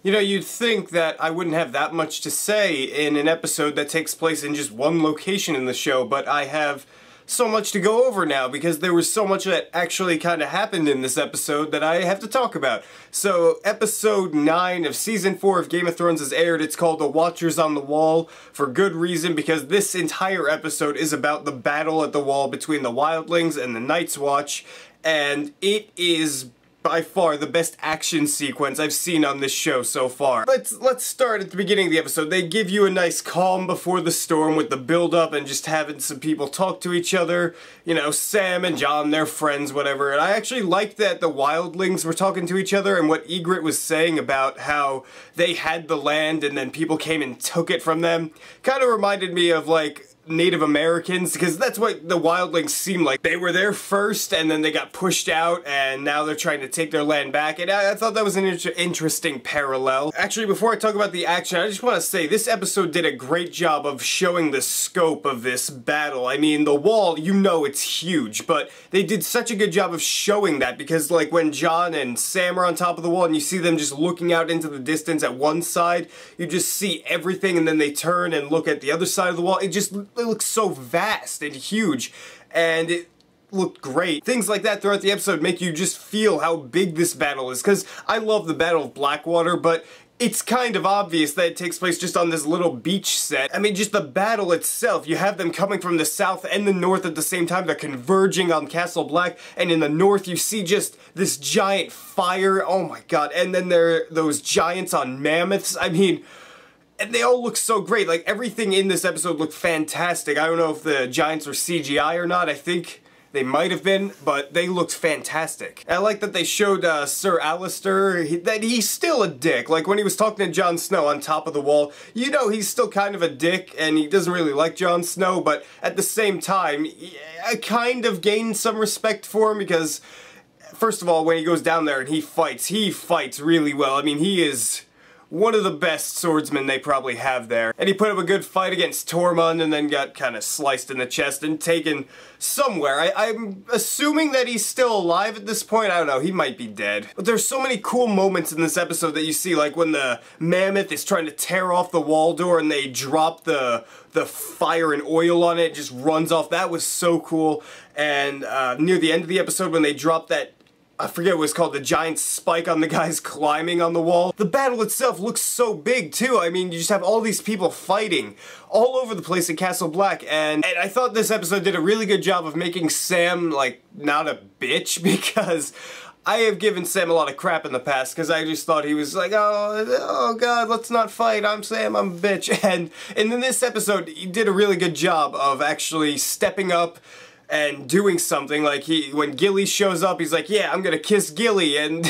You know, you'd think that I wouldn't have that much to say in an episode that takes place in just one location in the show, but I have so much to go over now because there was so much that actually kind of happened in this episode that I have to talk about. So, episode 9 of season 4 of Game of Thrones is aired. It's called The Watchers on the Wall, for good reason, because this entire episode is about the battle at the wall between the Wildlings and the Night's Watch, and it is by far the best action sequence I've seen on this show so far. Let's start at the beginning of the episode. They give you a nice calm before the storm with the build-up and just having some people talk to each other. You know, Sam and Jon, they're friends, whatever. And I actually liked that the Wildlings were talking to each other and what Ygritte was saying about how they had the land and then people came and took it from them. Kind of reminded me of, like, Native Americans, because that's what the Wildlings seem like. They were there first, and then they got pushed out, and now they're trying to take their land back, and I thought that was an interesting parallel. Actually, before I talk about the action, I just want to say, this episode did a great job of showing the scope of this battle. I mean, the wall, you know it's huge, but they did such a good job of showing that, because, like, when Jon and Sam are on top of the wall, and you see them just looking out into the distance at one side, you just see everything, and then they turn and look at the other side of the wall. It looks so vast and huge, and it looked great. Things like that throughout the episode make you just feel how big this battle is, because I love the Battle of Blackwater, but it's kind of obvious that it takes place just on this little beach set. I mean, just the battle itself, you have them coming from the south and the north at the same time, they're converging on Castle Black, and in the north you see just this giant fire, oh my god, and then there are those giants on mammoths. I mean, and they all look so great. Like, everything in this episode looked fantastic. I don't know if the giants were CGI or not. I think they might have been, but they looked fantastic. And I like that they showed Sir Alistair, that he's still a dick. Like, when he was talking to Jon Snow on top of the wall, you know he's still kind of a dick, and he doesn't really like Jon Snow, but at the same time, I kind of gained some respect for him, because, first of all, when he goes down there and he fights really well. I mean, he is one of the best swordsmen they probably have there. And he put up a good fight against Tormund and then got kind of sliced in the chest and taken somewhere. I'm assuming that he's still alive at this point. I don't know, he might be dead. But there's so many cool moments in this episode that you see, like when the mammoth is trying to tear off the wall door and they drop the fire and oil on it, it just runs off. That was so cool. And near the end of the episode when they drop that, I forget what it was called, the giant spike on the guys climbing on the wall. The battle itself looks so big too. I mean, you just have all these people fighting all over the place in Castle Black, and I thought this episode did a really good job of making Sam, like, not a bitch, because I have given Sam a lot of crap in the past, because I just thought he was like, oh god, let's not fight, I'm Sam, I'm a bitch. And in this episode, he did a really good job of actually stepping up and doing something. Like, when Gilly shows up, he's like, yeah, I'm gonna kiss Gilly, and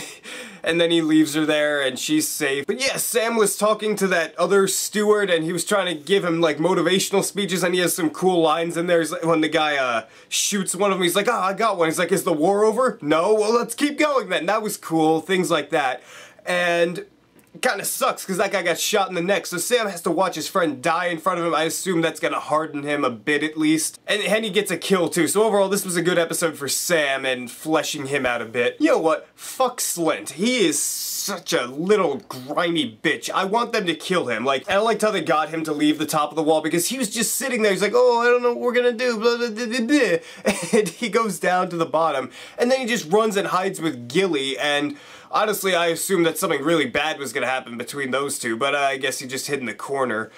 then he leaves her there and she's safe. But yeah, Sam was talking to that other steward and he was trying to give him, like, motivational speeches, and he has some cool lines in there. He's like, when the guy shoots one of them, he's like, oh, I got one. He's like, is the war over? No? Well, let's keep going then. That was cool. Things like that. And it kind of sucks because that guy got shot in the neck, so Sam has to watch his friend die in front of him. I assume that's gonna harden him a bit at least. And he gets a kill too, so overall this was a good episode for Sam and fleshing him out a bit. You know what? Fuck Slint. He is such a little grimy bitch. I want them to kill him. Like, I liked how they got him to leave the top of the wall because he was just sitting there. He's like, oh, I don't know what we're gonna do, blah, blah, blah, blah, blah. And he goes down to the bottom, and then he just runs and hides with Gilly, and honestly, I assumed that something really bad was gonna happen between those two, but I guess he just hid in the corner.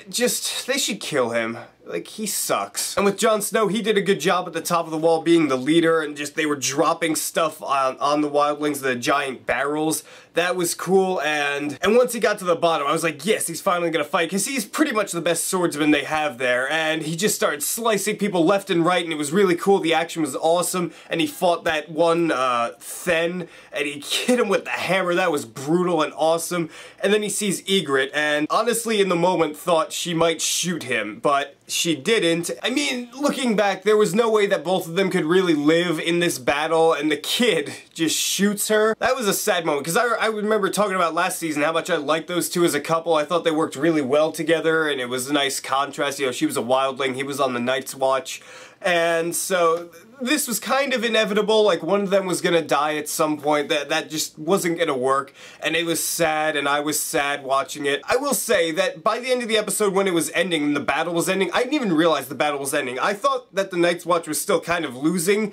They should kill him. Like, he sucks. And with Jon Snow, he did a good job at the top of the wall being the leader, and just they were dropping stuff on the wildlings, the giant barrels. That was cool, and once he got to the bottom, I was like, yes, he's finally gonna fight, because he's pretty much the best swordsman they have there, and he just started slicing people left and right, and it was really cool. The action was awesome, and he fought that one Thenn, and he hit him with the hammer. That was brutal and awesome. And then he sees Ygritte, and honestly, in the moment, thought she might shoot him, but she didn't. I mean, looking back, there was no way that both of them could really live in this battle, and the kid just shoots her. That was a sad moment, because I remember talking about last season how much I liked those two as a couple. I thought they worked really well together, and it was a nice contrast. You know, she was a wildling, he was on the Night's Watch. And so this was kind of inevitable, like one of them was gonna die at some point, that just wasn't gonna work, and it was sad, and I was sad watching it. I will say that by the end of the episode when it was ending, and the battle was ending, I didn't even realize the battle was ending. I thought that the Night's Watch was still kind of losing,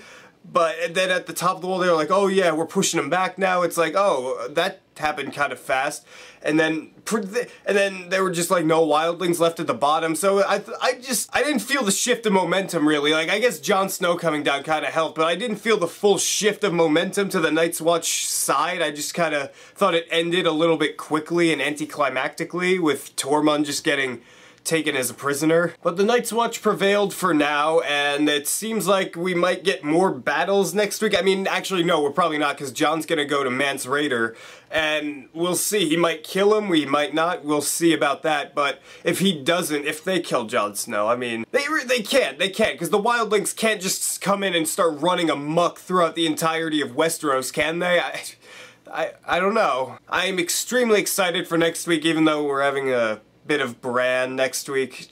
but then at the top of the wall they were like, oh yeah, we're pushing them back now. It's like, oh, that happened kind of fast. And then there were just like no wildlings left at the bottom. So I didn't feel the shift of momentum really. Like, I guess Jon Snow coming down kind of helped, but I didn't feel the full shift of momentum to the Night's Watch side. I just kind of thought it ended a little bit quickly and anticlimactically with Tormund just getting taken as a prisoner. But the Night's Watch prevailed for now, and it seems like we might get more battles next week. I mean, actually no, we're probably not, because Jon's gonna go to Mance Rayder, and we'll see. He might kill him, we might not, we'll see about that. But if he doesn't, if they kill Jon Snow, I mean, they can't, because the wildlings can't just come in and start running amok throughout the entirety of Westeros, can they? I don't know. I'm extremely excited for next week, even though we're having a bit of Bran next week.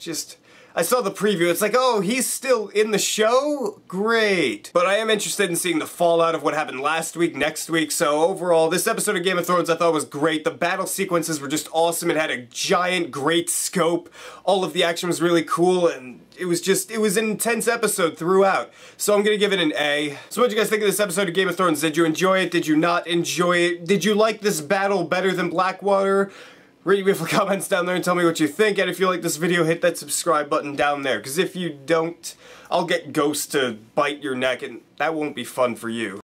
I saw the preview, it's like, oh, he's still in the show? Great. But I am interested in seeing the fallout of what happened last week, next week, so overall, this episode of Game of Thrones I thought was great. The battle sequences were just awesome, it had a giant, great scope, all of the action was really cool, and it was an intense episode throughout. So I'm gonna give it an A. So what did you guys think of this episode of Game of Thrones? Did you enjoy it? Did you not enjoy it? Did you like this battle better than Blackwater? Read me with comments down there and tell me what you think, and if you like this video, hit that subscribe button down there, because if you don't, I'll get ghosts to bite your neck, and that won't be fun for you.